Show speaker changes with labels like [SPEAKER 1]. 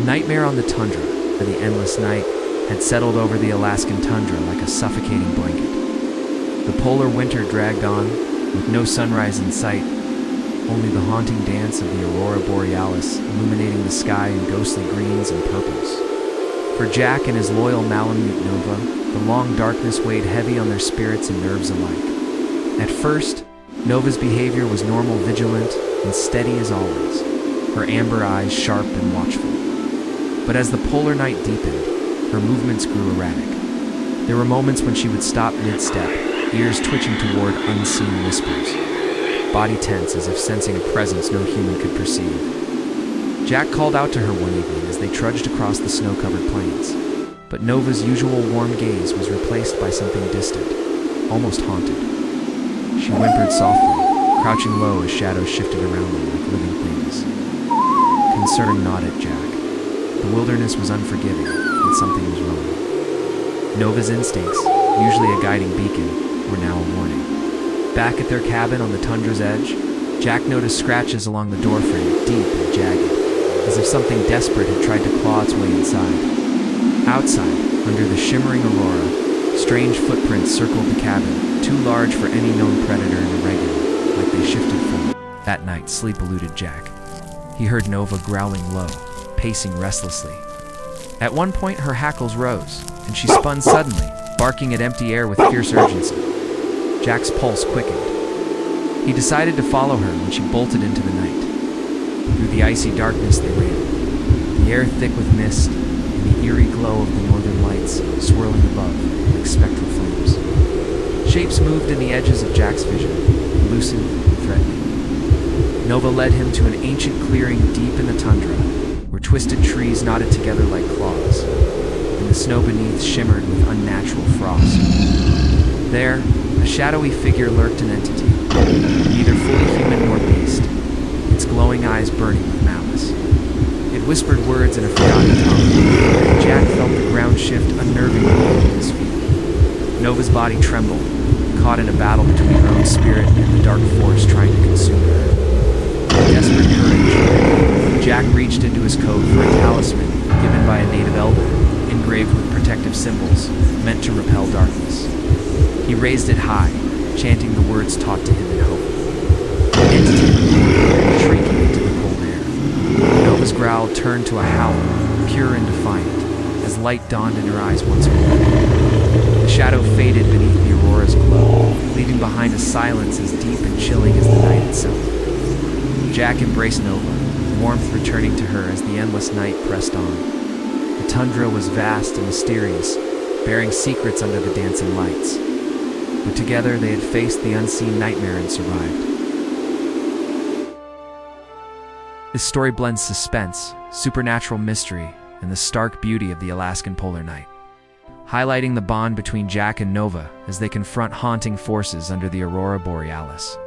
[SPEAKER 1] Nightmare on the Tundra, for the endless night, had settled over the Alaskan tundra like a suffocating blanket. The polar winter dragged on, with no sunrise in sight, only the haunting dance of the aurora borealis illuminating the sky in ghostly greens and purples. For Jack and his loyal Malamute Nova, the long darkness weighed heavy on their spirits and nerves alike. At first, Nova's behavior was normal, vigilant, and steady as always, her amber eyes sharp and watchful. But as the polar night deepened, her movements grew erratic. There were moments when she would stop mid-step, ears twitching toward unseen whispers, body tense as if sensing a presence no human could perceive. Jack called out to her one evening as they trudged across the snow-covered plains, but Nova's usual warm gaze was replaced by something distant, almost haunted. She whimpered softly, crouching low as shadows shifted around them like living things. Concern gnawed at Jack. The wilderness was unforgiving, and something was wrong. Nova's instincts, usually a guiding beacon, were now a warning. Back at their cabin on the tundra's edge, Jack noticed scratches along the doorframe, deep and jagged, as if something desperate had tried to claw its way inside. Outside, under the shimmering aurora, strange footprints circled the cabin, too large for any known predator and irregular, like they shifted form. That night, sleep eluded Jack. He heard Nova growling low, pacing restlessly. At one point, her hackles rose, and she spun suddenly, barking at empty air with fierce urgency. Jack's pulse quickened. He decided to follow her when she bolted into the night. Through the icy darkness they ran, the air thick with mist, and the eerie glow of the northern lights swirling above like spectral flames. Shapes moved in the edges of Jack's vision, elusive and threatening. Nova led him to an ancient clearing deep in the tundra, where twisted trees knotted together like claws, and the snow beneath shimmered with unnatural frost. There, a shadowy figure lurked, an entity, neither fully human nor beast, its glowing eyes burning with malice. It whispered words in a forgotten tongue. Jack felt the ground shift unnervingly beneath his feet. Nova's body trembled, caught in a battle between her own spirit and the dark force trying to consume her. With desperate courage, Jack reached into his coat for a talisman given by a native elder, engraved with protective symbols, meant to repel darkness. He raised it high, chanting the words taught to him in hope. The entity shrieking into the cold air. Nova's growl turned to a howl, pure and defiant, as light dawned in her eyes once more. The shadow faded beneath the aurora's glow, leaving behind a silence as deep and chilling as the night itself. Jack embraced Nova, warmth returning to her as the endless night pressed on. The tundra was vast and mysterious, bearing secrets under the dancing lights. But together they had faced the unseen nightmare and survived. This story blends suspense, supernatural mystery, and the stark beauty of the Alaskan polar night, highlighting the bond between Jack and Nova as they confront haunting forces under the aurora borealis.